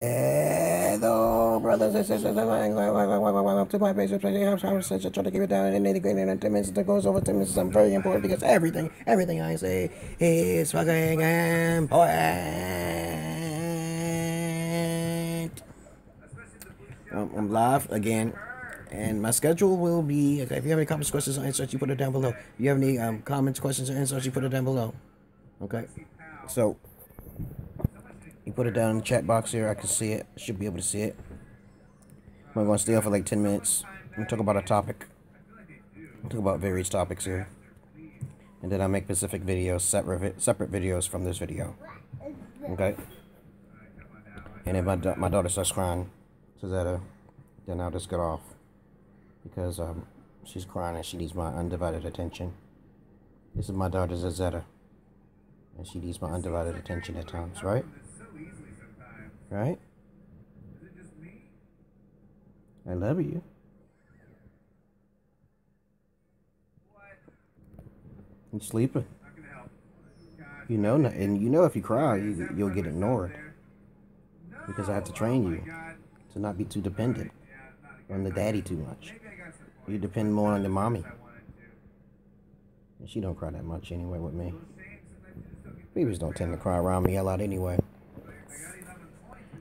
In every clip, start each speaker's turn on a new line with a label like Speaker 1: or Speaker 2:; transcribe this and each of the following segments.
Speaker 1: Hello, brothers and sisters. Welcome to my basic training. I'm trying to keep it down in nitty gritty and 10 minutes that goes over 10 minutes. I'm very important because everything I say is fucking important. I'm live again, and my schedule will be okay. If you have any comments, questions, or answers, you put it down below. If you have any comments, questions, or answers, you put it down below. Okay, so. You put it down in the chat box here. I can see it. Should be able to see it. We're going to stay on for like 10 minutes. I'm going to talk about a topic. Talk about various topics here. And then I'll make specific videos, separate videos from this video. Okay? And if my daughter starts crying, Suzetta, then I'll just get off. Because she's crying and she needs my undivided attention. This is my daughter, Suzetta. And she needs my undivided attention at times, right? Right? I love you. You sleeping? You know, and you know if you cry, you'll get ignored. Because I have to train you to not be too dependent on the daddy too much. You depend more on the mommy. And she don't cry that much anyway with me. Babies don't tend to cry around me a lot anyway.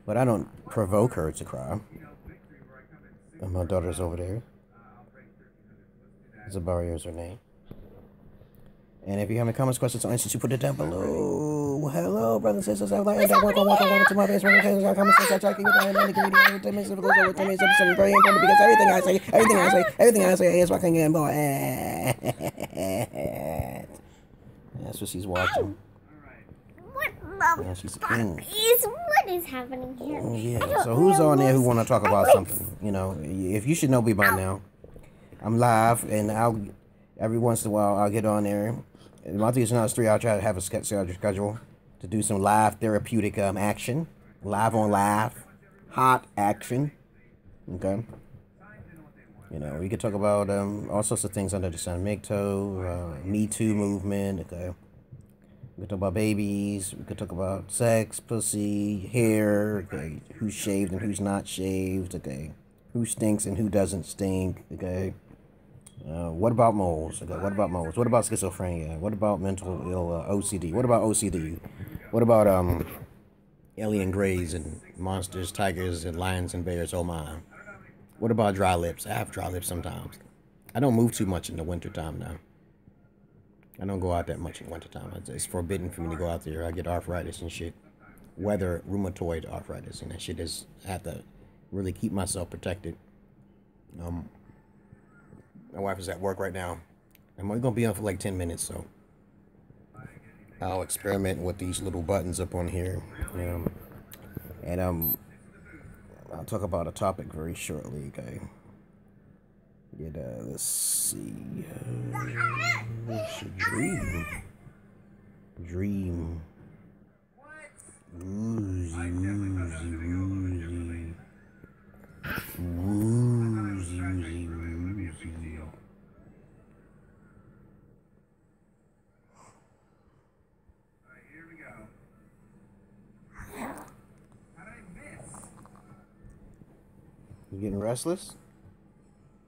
Speaker 1: But I don't provoke her to cry. And my daughter's over there. Zabaria is her name. And if you have any comments, questions, or answers, you put it down below. Hello, brothers and sisters. I would like to welcome to my best friend. Comments, I try to get down and give you 10 minutes. It goes over 10 minutes. It's very important because everything I say is fucking important. That's what she's watching.
Speaker 2: Yeah, she's what is happening here?
Speaker 1: Yeah, so who's on there who want to talk about something? You know, if you should know me by now, I'm live, and every once in a while I'll get on there. My thing is not 3. I'll try to have a schedule to do some live therapeutic action, live on live, hot action. Okay, you know, we could talk about all sorts of things under the sun, Me Too movement. Okay. We could talk about babies. We could talk about sex, pussy, hair. Okay, who's shaved and who's not shaved. Okay, who stinks and who doesn't stink. Okay, what about moles? Okay, what about moles? What about schizophrenia? What about mental ill OCD? What about OCD? What about alien greys and monsters, tigers and lions and bears? Oh my! What about dry lips? I have dry lips sometimes. I don't move too much in the wintertime now. I don't go out that much in wintertime. It's forbidden for me to go out there. I get arthritis and shit. Rheumatoid arthritis and that shit is. I have to really keep myself protected. My wife is at work right now. I'm only gonna be on for like 10 minutes, so I'll experiment with these little buttons up on here. And I'll talk about a topic very shortly, okay? Let's see. Dream. Woozy. You getting restless?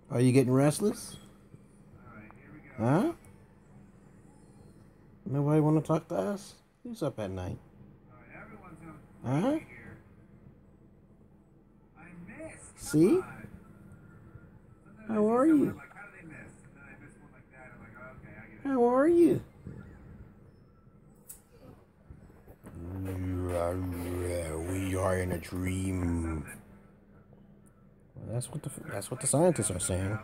Speaker 1: Are you getting restless? Huh? Nobody want to talk to us? Who's up at night? Huh? See? How are you? How are you? We are in a dream. That's what the scientists are saying.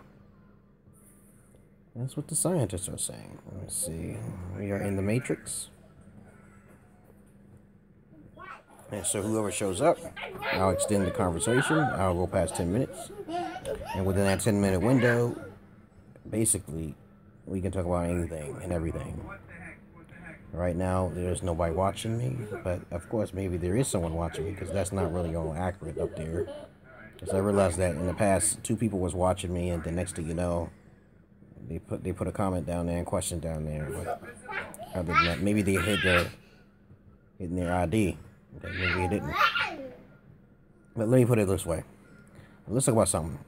Speaker 1: That's what the scientists are saying. Let's see. We are in the Matrix. And so whoever shows up, I'll extend the conversation. I'll go past 10 minutes. And within that 10-minute window, basically, we can talk about anything and everything. Right now, there's nobody watching me. But, of course, maybe there is someone watching me because that's not really all accurate up there. Because I realized that in the past, 2 people was watching me, and the next thing you know, they put a comment down there and question down there. But other than that, maybe they hit their ID. Okay, maybe it didn't. But let me put it this way. Let's talk about something.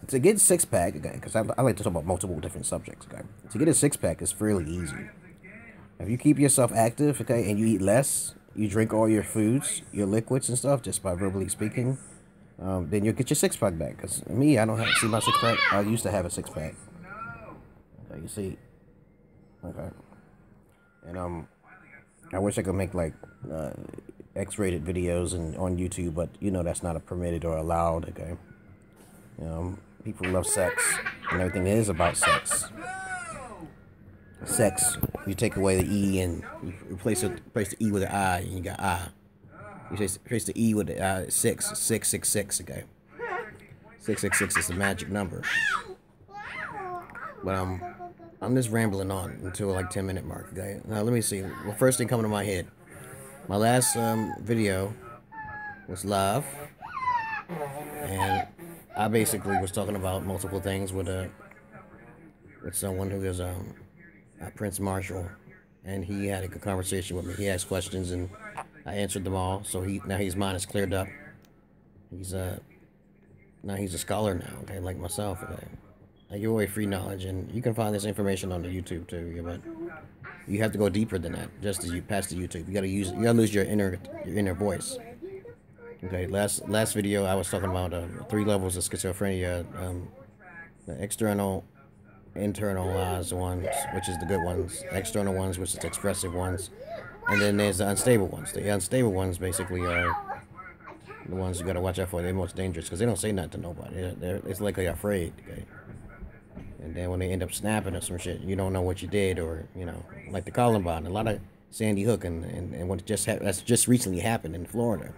Speaker 1: To get six-pack, okay, because I like to talk about multiple different subjects, okay? To get a six-pack is fairly easy. If you keep yourself active, okay, and you eat less, you drink all your foods, your liquids and stuff, just by verbally speaking, then you'll get your six-pack back. Because me, I don't have, see my six-pack? I used to have a six-pack. Okay, you see? Okay. And, I wish I could make, like, X-rated videos on YouTube, but, you know, that's not permitted or allowed, okay? People love sex, and everything is about sex. Sex, you take away the E and you replace the E with an I, and you got I. You replace the E with the 666, okay? 666 is the magic number. But I'm just rambling on until like 10-minute mark, okay? Now let me see. The first thing coming to my head. My last video was live, and I basically was talking about multiple things with someone who is Prince Marshall, and he had a good conversation with me. He asked questions, and I answered them all. So now his mind is cleared up. Now he's a scholar now, okay, like myself. Okay? I give away free knowledge, and you can find this information on the YouTube too. But you have to go deeper than that. Just as you pass the YouTube, you gotta lose your inner voice. Okay, last video I was talking about 3 levels of schizophrenia. The external, internalized ones, which is the good ones. External ones, which is the expressive ones. And then there's the unstable ones. The unstable ones basically are the ones you gotta watch out for. They're most dangerous because they don't say nothing to nobody. It's like they're afraid. Okay? And then when they end up snapping or some shit, you don't know what you did, or you know, like the Columbine, a lot of Sandy Hook, and what that's just recently happened in Florida.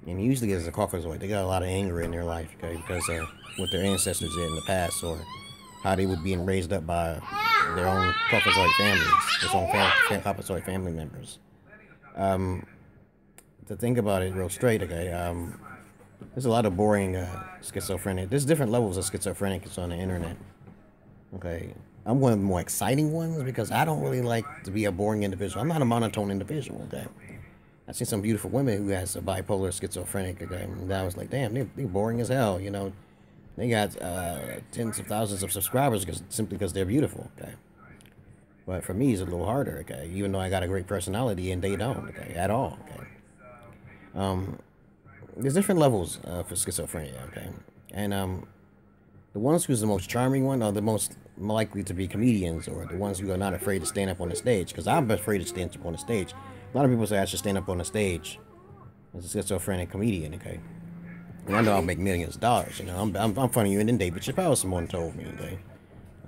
Speaker 1: And usually as a Caucasoid, they got a lot of anger in their life, okay, because of what their ancestors did in the past, or how they were being raised up by their own Caucasoid families, their own Caucasoid family members. To think about it real straight, okay, there's a lot of boring schizophrenic. There's different levels of schizophrenics on the internet. Okay, I'm one of the more exciting ones because I don't really like to be a boring individual. I'm not a monotone individual. Okay, I've seen some beautiful women who has a bipolar schizophrenic. Okay, and I was like, damn, they're boring as hell. You know, they got tens of thousands of subscribers simply because they're beautiful. Okay, but for me, it's a little harder. Okay, even though I got a great personality and they don't. Okay, at all. Okay. There's different levels for schizophrenia, okay? And the ones who's the most charming one are the most likely to be comedians, or the ones who are not afraid to stand up on the stage. Because I'm afraid to stand up on the stage. A lot of people say I should stand up on the stage as a schizophrenic comedian, okay? And I know I'll make millions of dollars, you know? I'm funnier than David Chappelle, someone told me, okay?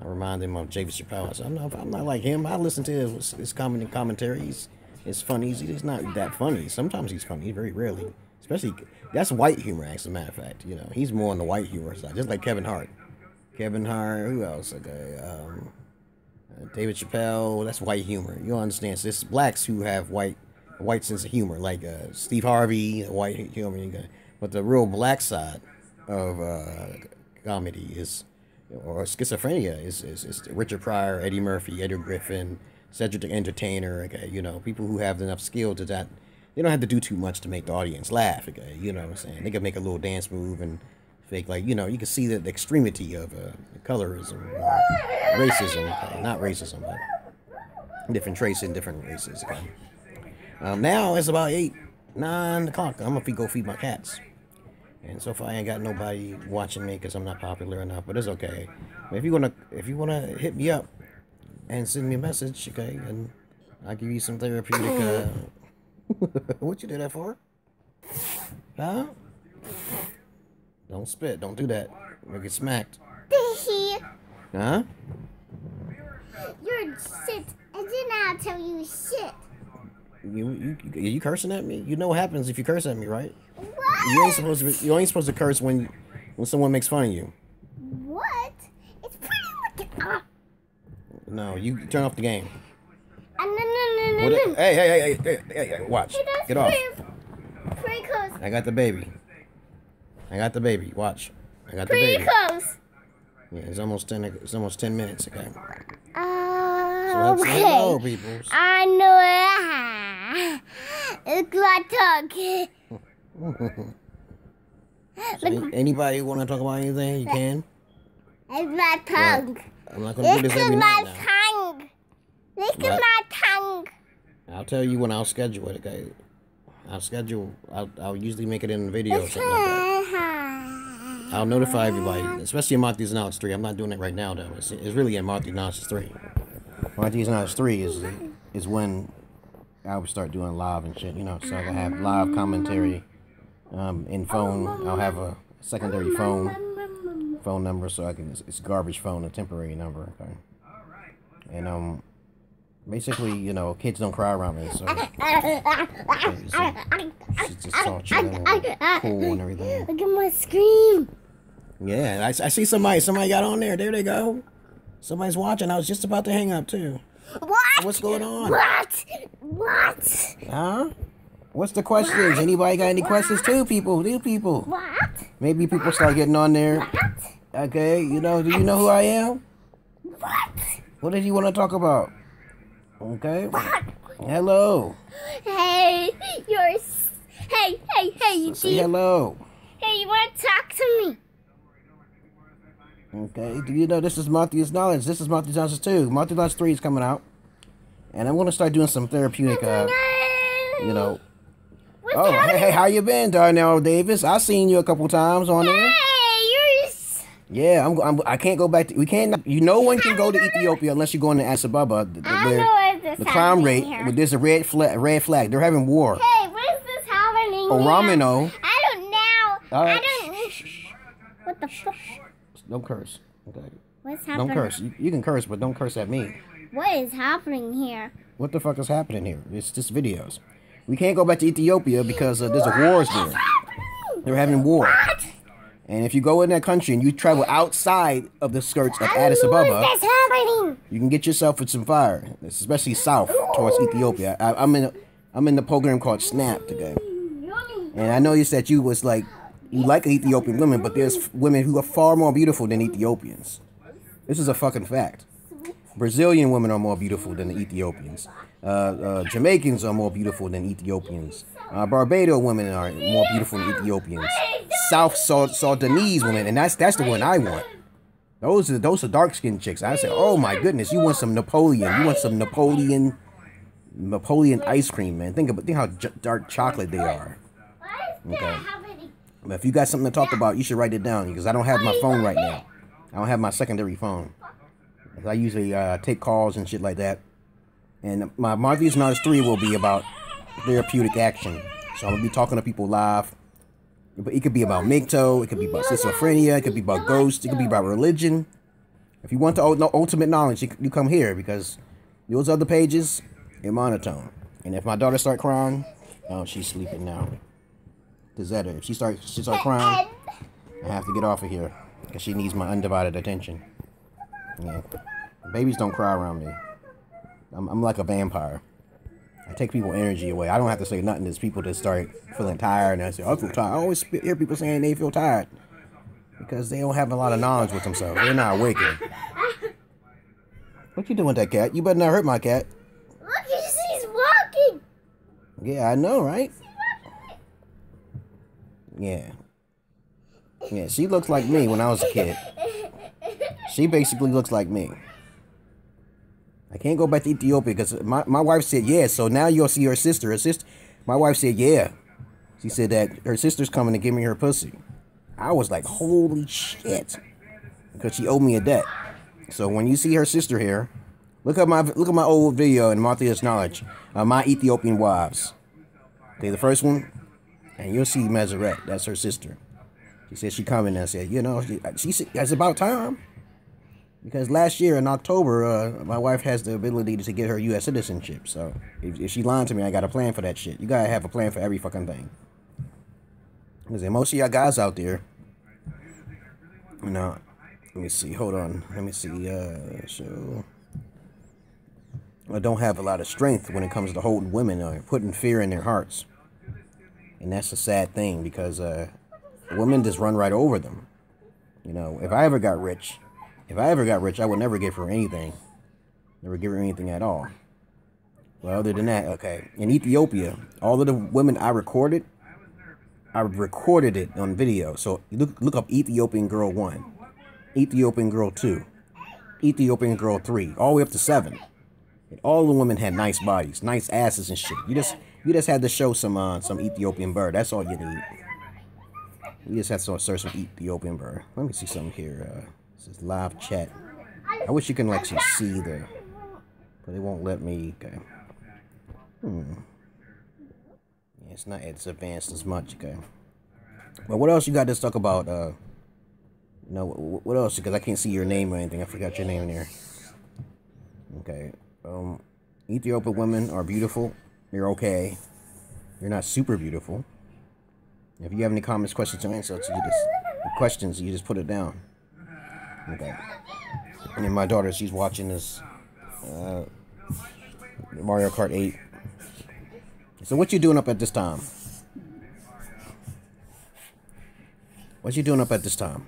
Speaker 1: I remind them of David Chappelle. I said, I'm not like him. I listen to his commentaries. It's funny. He's not that funny. Sometimes he's funny, very rarely. Especially, that's white humor, as a matter of fact. You know, he's more on the white humor side, just like Kevin Hart. Kevin Hart, who else? Okay, David Chappelle, that's white humor. You don't understand. So it's blacks who have white sense of humor, like Steve Harvey, white humor. But the real black side of comedy or schizophrenia is Richard Pryor, Eddie Murphy, Edward Griffin, Cedric the Entertainer. Okay, you know, people who have enough skill to that. They don't have to do too much to make the audience laugh, okay? You know what I'm saying? They can make a little dance move and fake, like, you know, you can see the extremity of colorism, racism, okay? Not racism, but different traits in different races, okay? Now it's about 9 o'clock. I'm gonna go feed my cats. And so far I ain't got nobody watching me because I'm not popular enough, but it's okay. If you wanna hit me up and send me a message, okay, and I'll give you some therapeutic, what you did that for? Huh? Don't spit. Don't do that. You'll get smacked. Huh?
Speaker 2: You're shit. And then I'll tell you shit.
Speaker 1: You cursing at me? You know what happens if you curse at me, right?
Speaker 2: What?
Speaker 1: You ain't supposed to curse when someone makes fun of you.
Speaker 2: What? It's pretty wicked.
Speaker 1: No, you turn off the game.
Speaker 2: No.
Speaker 1: Hey, watch. Get off.
Speaker 2: Pretty close.
Speaker 1: I got the baby. Watch. I got the baby.
Speaker 2: Pretty close.
Speaker 1: Yeah, it's almost 10 minutes, okay?
Speaker 2: Okay.
Speaker 1: Hello, peoples.
Speaker 2: I know it. It's like talking.
Speaker 1: So anybody want to talk about anything? You can.
Speaker 2: It's my tongue.
Speaker 1: I'm not going to do this every night now.
Speaker 2: Tongue. Look at my tongue.
Speaker 1: I'll tell you when I'll schedule it, okay? I'll usually make it in a video or something like that. I'll notify everybody, especially in Monty's Knowledge 3. I'm not doing it right now, though. It's really in Monty's Knowledge 3. Monty's Knowledge 3 is when I would start doing live and shit, you know. So I have live commentary in phone. I'll have a secondary phone number, so I can. It's a garbage phone, a temporary number, okay? And basically, you know, kids don't cry around me, so she's just all chilling and cool and everything.
Speaker 2: Look at my screen.
Speaker 1: Yeah, I see somebody got on there. There they go. Somebody's watching. I was just about to hang up too.
Speaker 2: What?
Speaker 1: What's going on?
Speaker 2: What?
Speaker 1: Huh? What's the questions? Anybody got any questions too, people?
Speaker 2: What?
Speaker 1: Maybe people start getting on there.
Speaker 2: What?
Speaker 1: Okay, you know, do you know who I am?
Speaker 2: What?
Speaker 1: What did you want to talk about? Okay.
Speaker 2: What?
Speaker 1: Hello.
Speaker 2: Hey, you
Speaker 1: Say hello.
Speaker 2: Hey, you want to talk to me?
Speaker 1: Okay. Do you know this is Monty's Knowledge? This is Monty's Knowledge 2. Monty's Knowledge 3 is coming out. And I'm going to start doing some therapeutic, you know. Oh, hey, how you been, Darnell Davis? I've seen you a couple times on there. Yeah, I can't go back to, we can't, no one can go to Ethiopia unless you go into Addis Ababa, where the crime rate, where there's a red flag. They're having war.
Speaker 2: Hey, what is this happening
Speaker 1: Oh, Ramino.
Speaker 2: I don't know.
Speaker 1: All right.
Speaker 2: What the fuck?
Speaker 1: Don't curse. Okay.
Speaker 2: What's happening?
Speaker 1: Don't curse. You can curse, but don't curse at me.
Speaker 2: What is happening here?
Speaker 1: What the fuck is happening here? It's just videos. We can't go back to Ethiopia because there's a wars there. They're having war.
Speaker 2: What?
Speaker 1: And if you go in that country and you travel outside of the skirts of Addis Ababa,
Speaker 2: What is happening?
Speaker 1: you can get yourself with some fire, especially south towards Ethiopia. I'm in the program called Snap today, and I noticed that you was like you like Ethiopian women, but there's women who are far more beautiful than Ethiopians. This is a fucking fact. Brazilian women are more beautiful than the Ethiopians. Jamaicans are more beautiful than Ethiopians. Barbados women are more beautiful than Ethiopians. South Sudanese women, and that's the one I want. Those are dark skinned chicks. I say, oh my goodness, you want some Napoleon? You want some Napoleon ice cream, man? Think how dark chocolate they are. Okay. But if you got something to talk about, you should write it down because I don't have my phone right now. I don't have my secondary phone. I usually take calls and shit like that. And my Monty's Knowledge 3 will be about therapeutic action. So I'm going to be talking to people live. But it could be about Migto, it could be about schizophrenia, it could be about ghosts, it could be about religion. If you want the ultimate knowledge, you come here because those other pages, they're monotone. And if my daughter start crying, oh, she's sleeping now. Gazetta, if she start crying, I have to get off of here because she needs my undivided attention. Yeah. Babies don't cry around me. I'm like a vampire. I take people's energy away. I don't have to say nothing. There's people that start feeling tired, and I say, I feel tired. I always hear people saying they feel tired because they don't have a lot of knowledge with themselves. They're not awakened. What you doing with that cat? You better not hurt my cat.
Speaker 2: Look, she's walking.
Speaker 1: Yeah, I know, right? Yeah. Yeah, she looks like me when I was a kid. She basically looks like me. I can't go back to Ethiopia because my wife said, yeah, so now you'll see her sister. My wife said, yeah. She said that her sister's coming to give me her pussy. I was like, holy shit. Because she owed me a debt. So when you see her sister here, look at my old video in Monty's Knowledge, My Ethiopian Wives. Okay, the first one, and you'll see Meseret. That's her sister. She said she coming and I said, you know, she said, it's about time. Because last year in October, my wife has the ability to get her U.S. citizenship. So if she lying to me, I got a plan for that shit. You gotta have a plan for every fucking thing. Because most of y'all guys out there, you know, let me see, hold on. Let me see, so I don't have a lot of strength when it comes to holding women or putting fear in their hearts. And that's a sad thing because women just run right over them. You know, if I ever got rich, I would never give her anything. Never give her anything at all. Well, other than that, okay. In Ethiopia, all of the women I recorded, I recorded it on video. So you look up Ethiopian Girl 1, Ethiopian Girl 2, Ethiopian Girl 3, all the way up to 7. And all the women had nice bodies, nice asses and shit. You just had to show some Ethiopian bird. That's all you need. You just have to search some Ethiopian bird. Let me see something here. This is live chat. I wish you can actually see the, but it won't let me. Okay. Yeah, it's not as advanced as much. Okay. But what else you got to talk about? No, what else? Because I can't see your name or anything. I forgot your name there. Okay. Ethiopian women are beautiful. You're okay. You're not super beautiful. If you have any comments, questions, or answers, you just put it down. Okay. And my daughter, she's watching this Mario Kart 8. So what you doing up at this time? What you doing up at this time?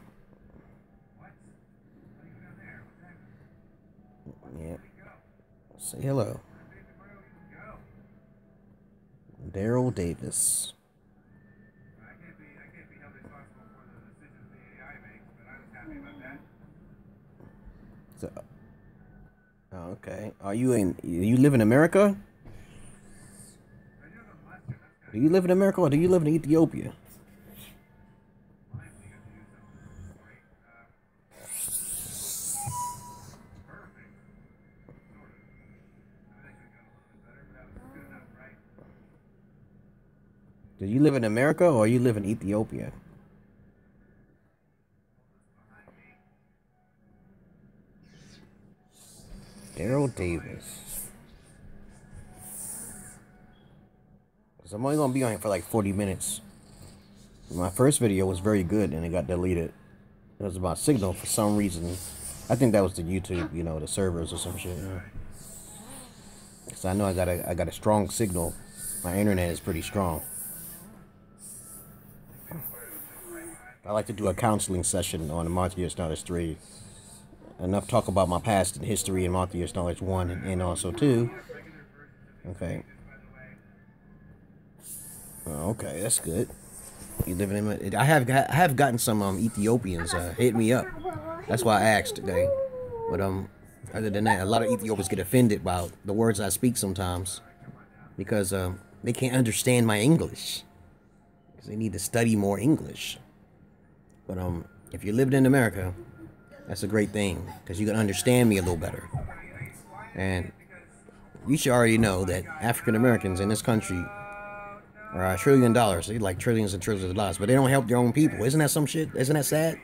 Speaker 1: Yeah. Say hello. Daryl Davis. So, okay. You live in America? Do you live in America or do you live in Ethiopia? Do you live in America or you live in Ethiopia? Daryl Davis. So I'm only going to be on here for like 40 minutes. My first video was very good and it got deleted. It was about Signal for some reason. I think that was the YouTube, you know, the servers or some shit. Yeah. So I know I got a strong signal. My internet is pretty strong. I like to do a counseling session on the Matriarch Knowledge 3. Enough talk about my past and history in Matriarch Knowledge 1 and also 2. Okay. Okay, that's good. You living in? I have gotten some Ethiopians hit me up. That's why I asked today. But other than that, a lot of Ethiopians get offended by the words I speak sometimes because they can't understand my English. Because they need to study more English. But if you lived in America, that's a great thing because you can understand me a little better. And you should already know that African Americans in this country are $1 trillion. They like trillions and trillions of dollars, but they don't help their own people. Isn't that some shit? Isn't that sad?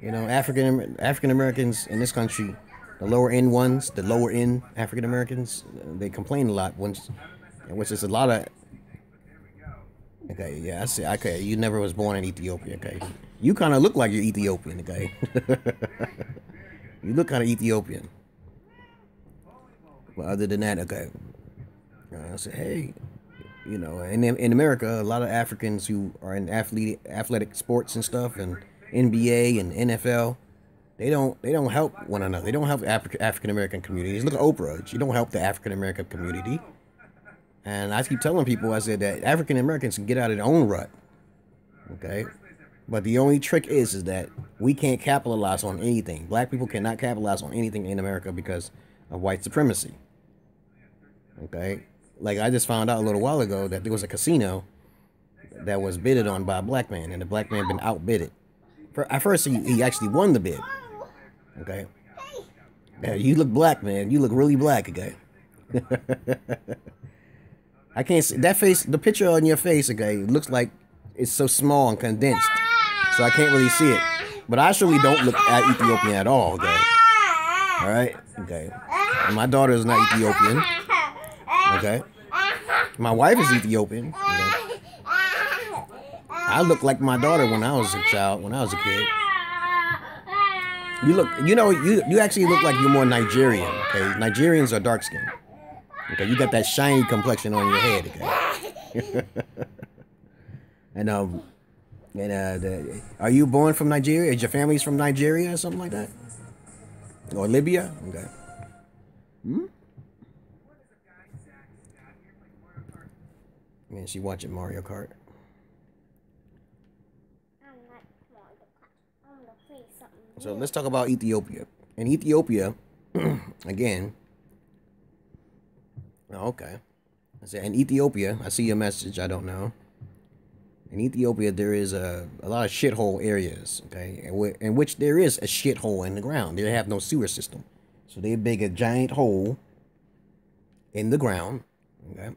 Speaker 1: You know, African Americans in this country, the lower end ones, the lower end African Americans, they complain a lot. Which is a lot of. Okay, yeah, I see. Okay, you never was born in Ethiopia. Okay, you kind of look like you're Ethiopian. Okay, you look kind of Ethiopian. But other than that, okay, I say, hey, you know, in America, a lot of Africans who are in athletic sports and stuff, and NBA and NFL, they don't help one another. They don't help African American communities. Look at Oprah. You don't help the African American community. And I keep telling people, I said that African Americans can get out of their own rut. Okay? But the only trick is that we can't capitalize on anything. Black people cannot capitalize on anything in America because of white supremacy. Okay? Like I just found out a little while ago that there was a casino that was bidded on by a black man, and the black man been outbidded. At first, he actually won the bid. Okay? Yeah, you look black, man. You look really black, okay? I can't see that face. The picture on your face, okay, looks like it's so small and condensed, so I can't really see it. But I surely don't look Ethiopian at all, okay? All right, okay. And my daughter is not Ethiopian, okay? My wife is Ethiopian. Okay? I look like my daughter when I was a child, when I was a kid. You actually look like you're more Nigerian, okay? Nigerians are dark skinned. Okay, you got that shiny complexion on your head, okay? And are you born from Nigeria? Is your family's from Nigeria or something like that? Or Libya? Okay. Man, she watching Mario Kart. So let's talk about Ethiopia. In Ethiopia, again. Okay. I said in Ethiopia, I see your message. I don't know. In Ethiopia, there is a lot of shithole areas, okay, in which there is a shithole in the ground. They have no sewer system. So they dig a giant hole in the ground, okay?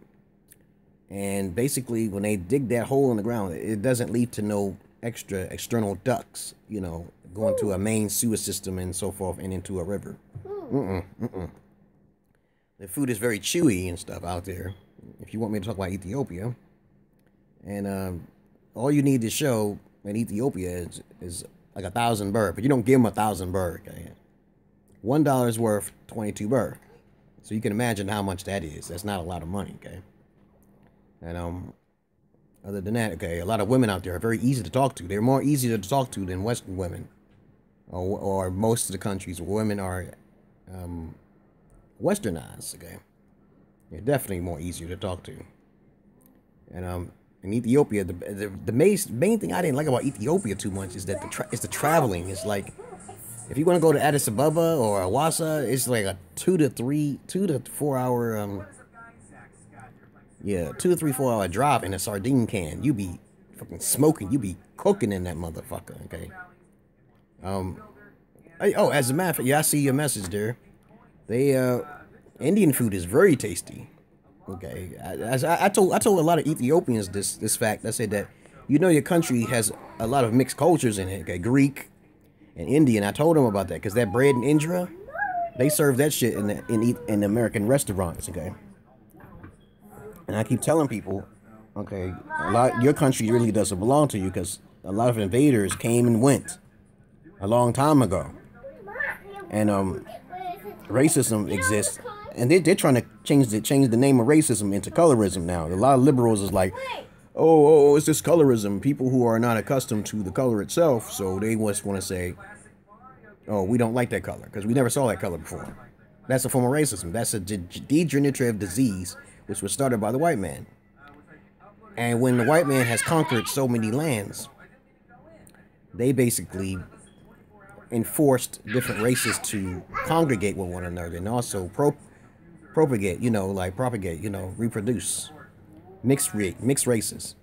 Speaker 1: And basically, when they dig that hole in the ground, it doesn't lead to no external ducts, you know, going to a main sewer system and so forth and into a river. The food is very chewy and stuff out there. If you want me to talk about Ethiopia, and all you need to show in Ethiopia is like 1,000 birr, but you don't give them 1,000 birr. Okay? $1 is worth 22 birr, so you can imagine how much that is. That's not a lot of money, okay? And other than that, okay, a lot of women out there are very easy to talk to. They're more easy to talk to than Western women, or most of the countries where women are westernized. Okay, they're definitely more easier to talk to. And in Ethiopia, the main thing I didn't like about Ethiopia too much is that the traveling. It's like if you want to go to Addis Ababa or Awassa, it's like a 2 to 4 hour 2 to 3 4 hour drive in a sardine can. You be fucking smoking. You be cooking in that motherfucker. Okay. As a matter of fact, yeah, I see your message there. They Indian food is very tasty. Okay, I told a lot of Ethiopians this fact. I said that your country has a lot of mixed cultures in it. Okay, Greek and Indian. I told them about that because that bread and injera, they serve that shit in American restaurants. Okay, and I keep telling people, okay, your country really doesn't belong to you because a lot of invaders came and went a long time ago, and racism exists. And they're trying to change the name of racism into colorism now. A lot of liberals is like, oh, it's just colorism. People who are not accustomed to the color itself, so they just want to say, oh, we don't like that color because we never saw that color before. That's a form of racism. That's a degenerative disease which was started by the white man. And when the white man has conquered so many lands, they basically enforced different races to congregate with one another and also propagate, reproduce, mixed races.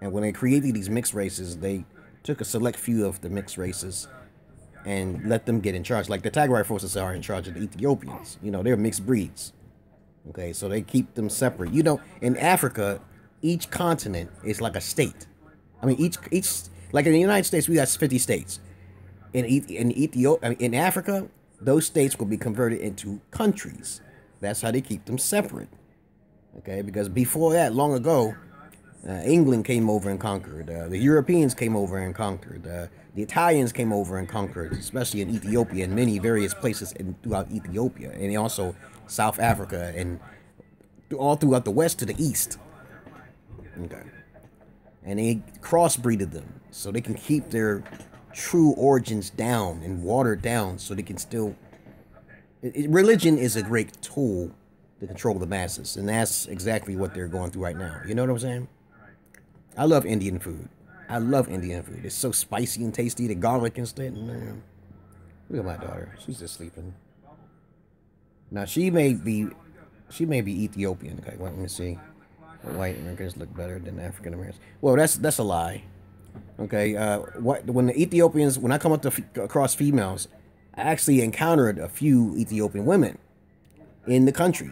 Speaker 1: And when they created these mixed races, they took a select few of the mixed races and let them get in charge. Like the Tigray forces are in charge of the Ethiopians. They're mixed breeds. Okay, so they keep them separate. In Africa, each continent is like a state. I mean, each like in the United States, we got 50 states. In Africa, those states will be converted into countries. That's how they keep them separate. Okay, because before that, long ago, England came over and conquered. The Europeans came over and conquered. The Italians came over and conquered, especially in Ethiopia and many various places throughout Ethiopia, and also South Africa and all throughout the west to the east. Okay, and they crossbreeded them so they can keep their true origins down and watered down, so they can still. Religion is a great tool to control the masses, and that's exactly what they're going through right now. You know what I'm saying? I love Indian food. It's so spicy and tasty, the garlic and stuff. Look at my daughter. She's just sleeping. Now she may be Ethiopian. Okay, let me see. White Americans look better than African Americans. Well, that's a lie. Okay, when I come across females, I actually encountered a few Ethiopian women in the country.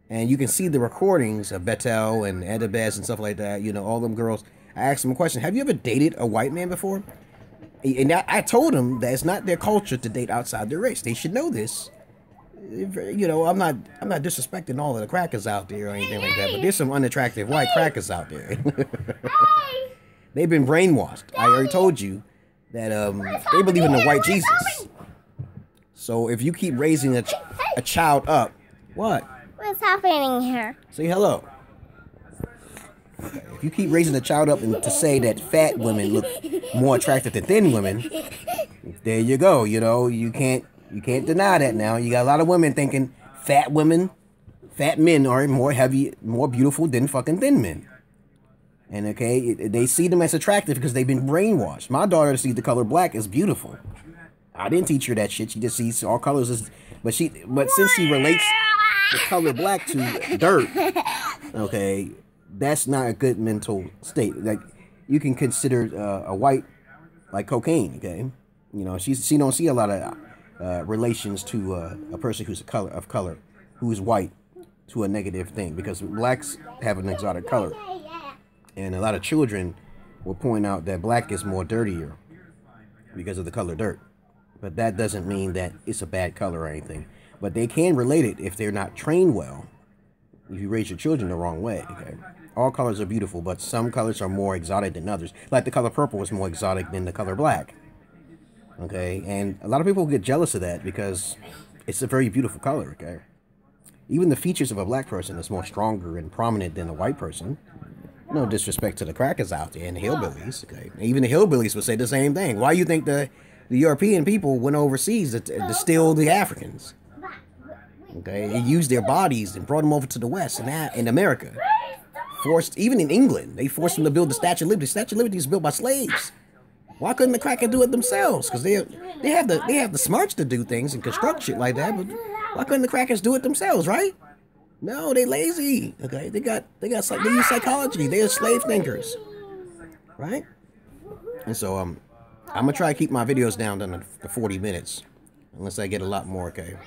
Speaker 1: And you can see the recordings of Bethel and Edibes and stuff like that. All them girls. I asked them a question. Have you ever dated a white man before? And I told them that it's not their culture to date outside their race. They should know this. I'm not disrespecting all of the crackers out there or anything like that. But there's some unattractive white crackers out there. They've been brainwashed. I already told you that they believe in the white Jesus. So if you keep raising a child up, what?
Speaker 2: What's happening here?
Speaker 1: Say hello. If you keep raising a child up and to say that fat women look more attractive than thin women, there you go. You can't deny that now. You got a lot of women thinking fat men are more beautiful than fucking thin men. And okay, they see them as attractive because they've been brainwashed. My daughter sees the color black as beautiful. I didn't teach her that shit. She just sees all colors as, but since she relates the color black to dirt, okay, that's not a good mental state. Like, you can consider a white like cocaine, okay? You know, she don't see a lot of relations to a person who's of color, who's white, to a negative thing, because blacks have an exotic color, and a lot of children will point out that black is more dirtier because of the color dirt. But that doesn't mean that it's a bad color or anything. But they can relate it if they're not trained well. If you raise your children the wrong way, okay? All colors are beautiful, but some colors are more exotic than others. Like the color purple is more exotic than the color black. Okay? And a lot of people get jealous of that because it's a very beautiful color, okay? Even the features of a black person is more stronger and prominent than a white person. No disrespect to the crackers out there and the hillbillies, okay? Even the hillbillies would say the same thing. Why do you think the European people went overseas to distill the Africans? Okay, they used their bodies and brought them over to the West and in America. Even in England, they forced them to build the Statue of Liberty. The Statue of Liberty was built by slaves. Why couldn't the cracker do it themselves? Because they have the smarts to do things and construct shit like that. But why couldn't the crackers do it themselves? Right? No, they lazy. Okay, they use psychology. They are slave thinkers. Right? And so I'm gonna try to keep my videos down to the 40 minutes, unless I get a lot more. Okay.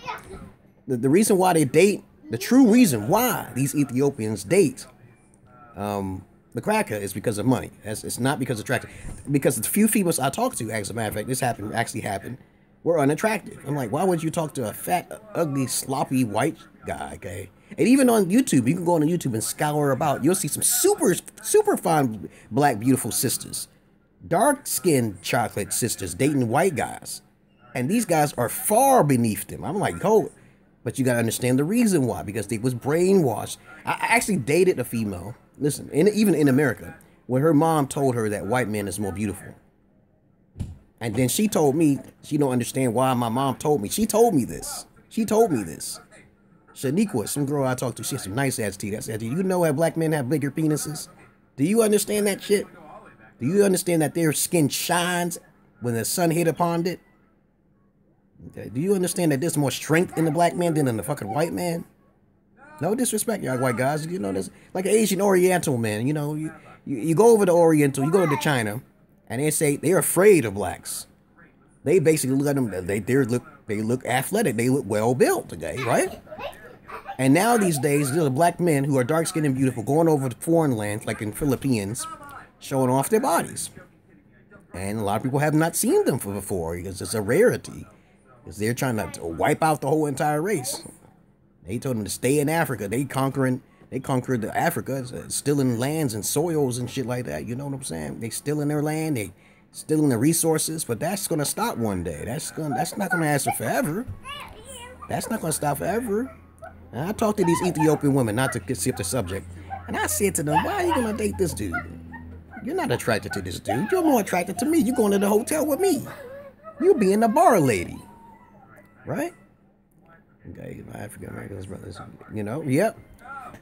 Speaker 1: The reason why they date, the true reason why these Ethiopians date the cracker is because of money. It's not because of attraction. Because the few females I talked to, as a matter of fact, this actually happened, were unattractive. I'm like, why would you talk to a fat, ugly, sloppy white guy, okay? And even on YouTube, you can go on YouTube and scour about. You'll see some super fine black, beautiful sisters. Dark-skinned chocolate sisters dating white guys. And these guys are far beneath them. I'm like, oh, but you got to understand the reason why. Because they was brainwashed. I actually dated a female, listen, even in America, where her mom told her that white men is more beautiful. And then she told me, she don't understand why my mom told me. She told me this. Shaniqua, some girl I talked to, she had some nice ass teeth. I said, do you know that black men have bigger penises? Do you understand that shit? Do you understand that their skin shines when the sun hit upon it? Okay. Do you understand that there's more strength in the black man than in the fucking white man? No disrespect, y'all white guys. You know, there's like an Asian Oriental man. You know, you go over to Oriental, you go to China, and they say they're afraid of blacks. They basically look at them. They look athletic. They look well built. Okay, right? And now these days, there's black men who are dark skinned and beautiful going over to foreign lands, like in Philippines, showing off their bodies. And a lot of people have not seen them before because it's a rarity. Because they're trying to wipe out the whole entire race. They told them to stay in Africa. They conquered the Africa, stealing lands and soils and shit like that. You know what I'm saying? They stealing their land. They stealing the resources. But that's gonna stop one day. That's not gonna last forever. That's not gonna stop forever. And I talked to these Ethiopian women, not to skip the subject, and I said to them, "Why are you gonna date this dude? You're not attracted to this dude. You're more attracted to me. You going to the hotel with me. You being a bar lady, right?" Okay, African Americans, brothers, you know, yep.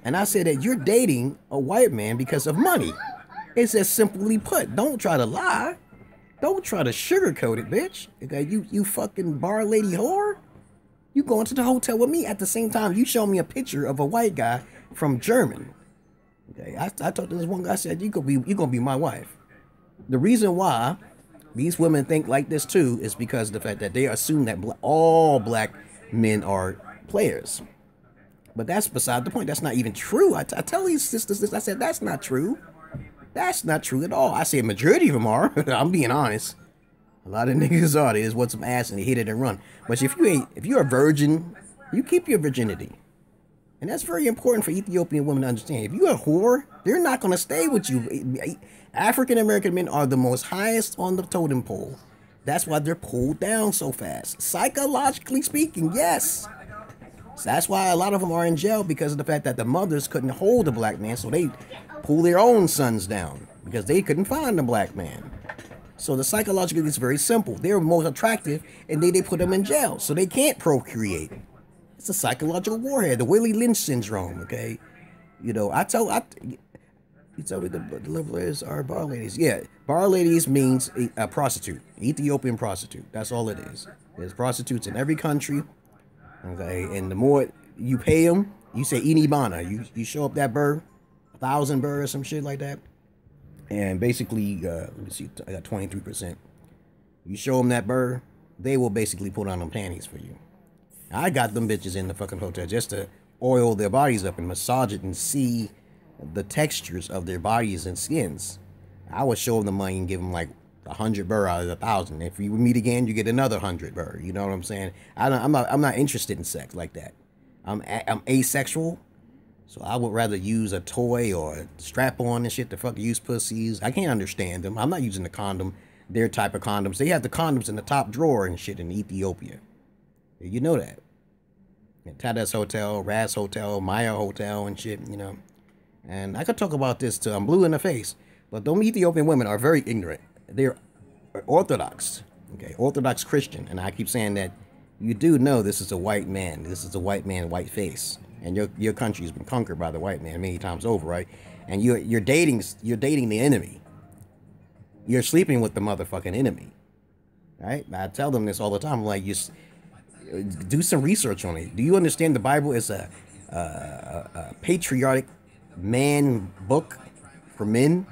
Speaker 1: And I said that you're dating a white man because of money. It's as simply put. Don't try to lie. Don't try to sugarcoat it, bitch. Okay, you fucking bar lady whore. You going to the hotel with me at the same time you show me a picture of a white guy from Germany. Okay, I talked to this one guy. I said you gonna be my wife. The reason why these women think like this too is because of the fact that they assume that all black men are players. But that's beside the point. That's not even true. I tell these sisters this. I said that's not true. That's not true at all. I say a majority of them are. I'm being honest. A lot of niggas are. They just want some ass and they hit it and run. But if you're a virgin, you keep your virginity. And that's very important for Ethiopian women to understand. If you're a whore, they're not going to stay with you. African American men are the most highest on the totem pole. That's why they're pulled down so fast. Psychologically speaking, yes. So that's why a lot of them are in jail, because of the fact that the mothers couldn't hold a black man, so they pull their own sons down because they couldn't find a black man. So the psychological is very simple. They're most attractive, and they put them in jail, so they can't procreate. It's a psychological warhead, the Willie Lynch syndrome. Okay, you know, You tell me the deliverers are bar ladies. Yeah, bar ladies means a prostitute, Ethiopian prostitute. That's all it is. There's prostitutes in every country. Okay, and the more you pay them, you say Inibana. You show up that bird, 1,000 bird or some shit like that. And basically, let me see, I got 23%. You show them that bird, they will basically put on them panties for you. I got them bitches in the fucking hotel just to oil their bodies up and massage it and see the textures of their bodies and skins. I would show them the money and give them like 100 burr out of 1,000. If we meet again, you get another 100 burr. You know what I'm saying? I'm not interested in sex like that. I'm asexual, so I would rather use a toy or a strap-on and shit to fucking use pussies. I can't understand them. I'm not using the condom, their type of condoms. They have the condoms in the top drawer and shit in Ethiopia. You know that. Tadas Hotel, Raz Hotel, Maya Hotel and shit, you know. And I could talk about this till I'm blue in the face, but those Ethiopian women are very ignorant. They're Orthodox, okay, Orthodox Christian. And I keep saying that you do know this is a white man. This is a white man, white face. And your country has been conquered by the white man many times over, right? And you're dating the enemy. You're sleeping with the motherfucking enemy, right? I tell them this all the time. I'm like, you do some research on it. Do you understand the Bible is a patriotic man book for men?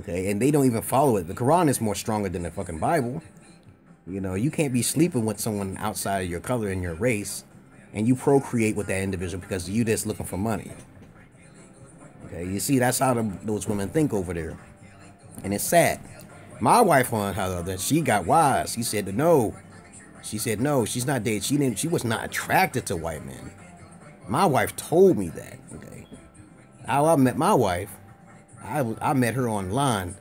Speaker 1: Okay, and they don't even follow it. The Quran is more stronger than the fucking Bible. You know, you can't be sleeping with someone outside of your color and your race, and you procreate with that individual because you just looking for money. Okay, you see, that's how those women think over there, and it's sad. My wife, on the other, she got wise. She said no. She said no. She's not dating. She was not attracted to white men. My wife told me that. Okay, how I met my wife. I met her online,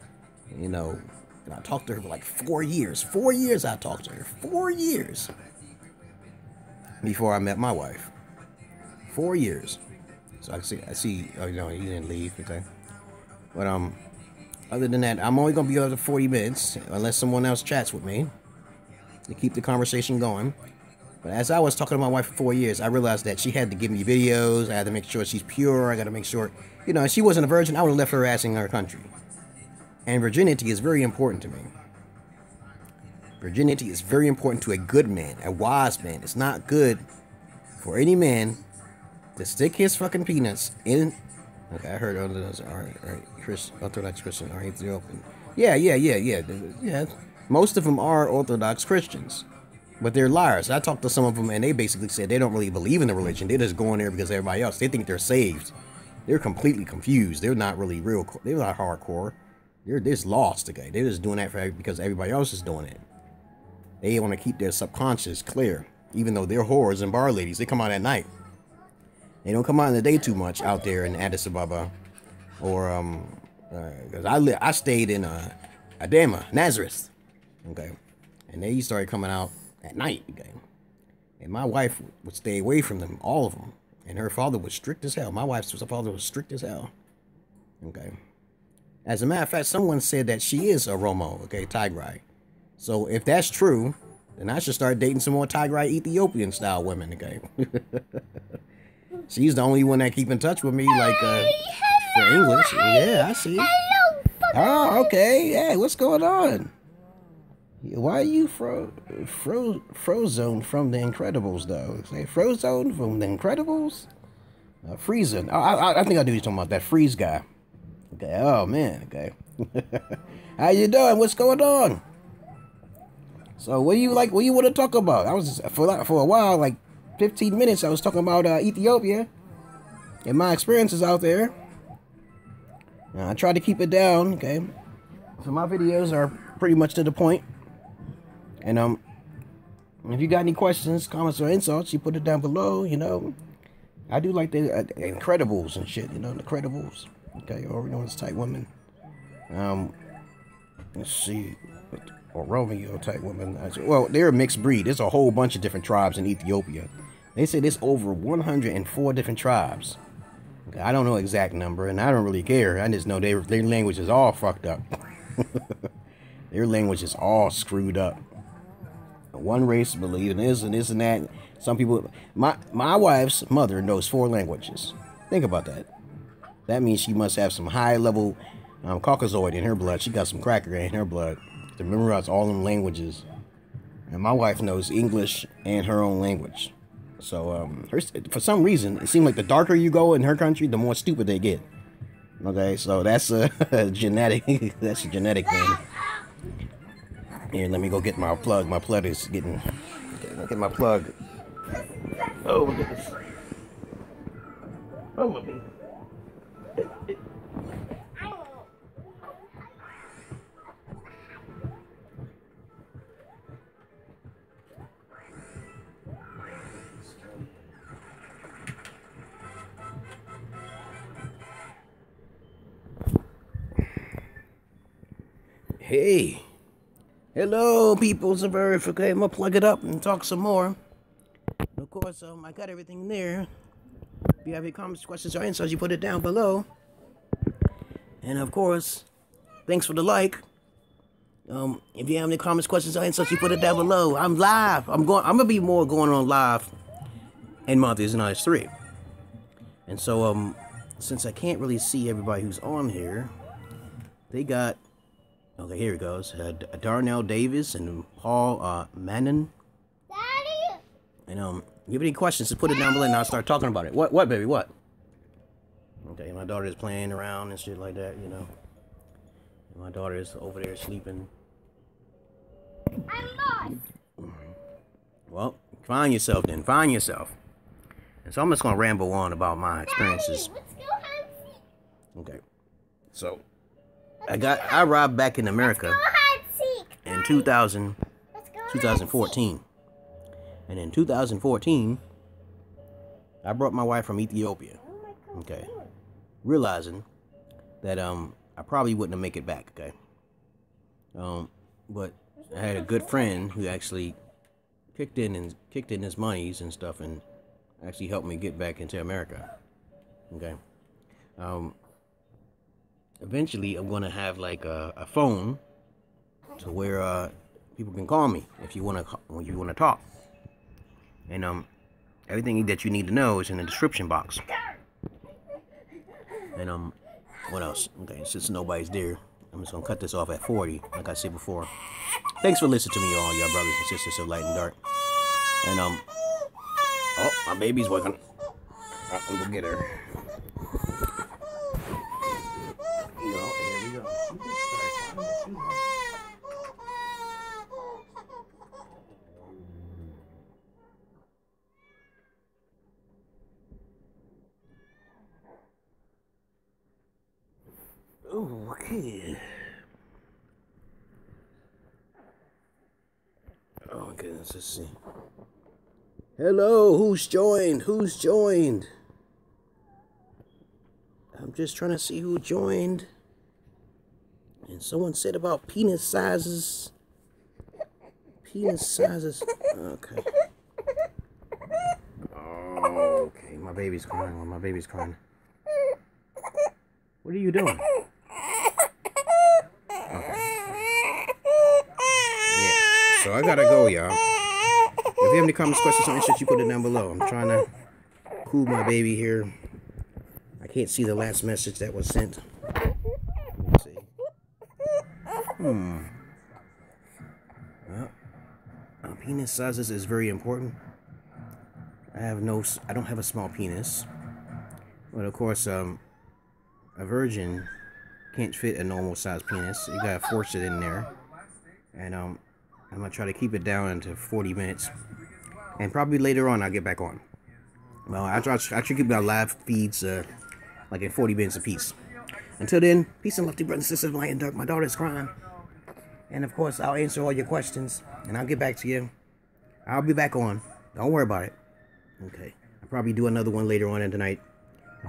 Speaker 1: you know, and I talked to her for like 4 years. 4 years I talked to her. 4 years. Before I met my wife. 4 years. So I see, oh, you know, you didn't leave, okay. But, other than that, I'm only going to be over 40 minutes, unless someone else chats with me, to keep the conversation going. But as I was talking to my wife for 4 years, I realized that she had to give me videos. I had to make sure she's pure. I got to make sure, you know, if she wasn't a virgin, I would have left her ass in her country. And virginity is very important to me. Virginity is very important to a good man, a wise man. It's not good for any man to stick his fucking peanuts in. Okay, I heard other those. All right, Orthodox Christian, or Ethiopian. Yeah. Most of them are Orthodox Christians. But they're liars. I talked to some of them, and they basically said they don't really believe in the religion. They're just going there because everybody else. They think they're saved. They're completely confused. They're not really real. They're not hardcore. They're just lost, okay? They're just doing that because everybody else is doing it. They want to keep their subconscious clear. Even though they're whores and bar ladies, they come out at night. They don't come out in the day too much out there in Addis Ababa. Or, because I stayed in Adama, Nazareth. Okay? And they started coming out at night, okay? And my wife would stay away from them, all of them. And her father was strict as hell. My wife's father was strict as hell. Okay? As a matter of fact, someone said that she is a Romo, okay, Tigray. So if that's true, then I should start dating some more Tigray Ethiopian style women, okay? She's the only one that keep in touch with me, like, for English. Yeah, I see. Oh, okay. Yeah, what's going on? Why are you frozen from The Incredibles, though? Say frozen from The Incredibles? Freezing. I think I knew you talking about that freeze guy. Okay. Oh man. Okay. How you doing? What's going on? So, what do you like? What do you want to talk about? I was for a while, like 15 minutes. I was talking about Ethiopia and my experiences out there. I tried to keep it down. Okay. So my videos are pretty much to the point. And if you got any questions, comments, or insults, you put it down below. You know, I do like the Incredibles and shit. You know, the Incredibles. Okay, or you know, it's type women. Let's see, or Romeo type women. Well, they're a mixed breed. There's a whole bunch of different tribes in Ethiopia. They say there's over 104 different tribes. Okay, I don't know the exact number, and I don't really care. I just know their language is all fucked up. Their language is all screwed up. One race believe in this and this and that. Some people, my wife's mother knows 4 languages. Think about that. That means she must have some high-level Caucasoid in her blood. She got some cracker in her blood to memorize all them languages. And my wife knows English and her own language. So, for some reason, it seems like the darker you go in her country, the more stupid they get. Okay, so that's a genetic. That's a genetic thing. Here, let me go get my plug. My plug is getting. Okay, look at my plug. Oh, look at this. Oh, my baby. Hey, hello, peoples of Earth. Okay, I'm gonna plug it up and talk some more. Of course, I got everything there. If you have any comments, questions, or insights, you put it down below. And of course, thanks for the like. If you have any comments, questions, or insights, you put it down below. I'm live. I'm gonna be more going on live in Mondays and Nights 3. And so, since I can't really see everybody who's on here, they got. Okay, here it goes. Darnell Davis and Paul Manon.
Speaker 2: Daddy.
Speaker 1: And you have any questions, just put it down below and I'll start talking about it. What, baby? What? Okay, my daughter is playing around and shit like that, you know. And my daughter is over there sleeping.
Speaker 2: I'm lost.
Speaker 1: Well, find yourself then. Find yourself. And so I'm just gonna ramble on about my experiences.
Speaker 2: Daddy, let's go hide and seek.
Speaker 1: Okay. So I arrived back in America in 2014. And in 2014, I brought my wife from Ethiopia. Okay. Realizing that I probably wouldn't make it back, okay? But I had a good friend who actually kicked in his monies and stuff and actually helped me get back into America. Okay. Eventually, I'm gonna have like a phone to where people can call me if you wanna talk. And everything that you need to know is in the description box. And what else? Okay, since nobody's there, I'm just gonna cut this off at 40, like I said before. Thanks for listening to me, all y'all brothers and sisters of light and dark. And oh, my baby's waking. I'm gonna get her. Okay. Oh my goodness, let's see. Hello, who's joined? Who's joined? I'm just trying to see who joined. And someone said about penis sizes. Penis sizes. Okay. Oh, okay. My baby's crying. My baby's crying. What are you doing? So I gotta go, y'all. If you have any comments, questions, or interest, you put it down below. I'm trying to cool my baby here. I can't see the last message that was sent. Let's see. Well, penis sizes is very important. I don't have a small penis. But of course, a virgin can't fit a normal size penis. You gotta force it in there. And I'm gonna try to keep it down into 40 minutes. And probably later on I'll get back on. Well, I try to keep my live feeds like in 40 minutes apiece. Until then, peace and love to you, brothers and sisters, light and dark. My daughter's crying. And of course, I'll answer all your questions. And I'll get back to you. I'll be back on. Don't worry about it. Okay. I'll probably do another one later on in the night.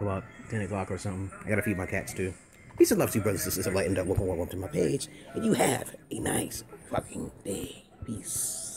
Speaker 1: About 10 o'clock or something. I gotta feed my cats too. Peace and love to you, brothers and sisters of light and dark. Welcome to my page. And you have a nice fucking day. Peace.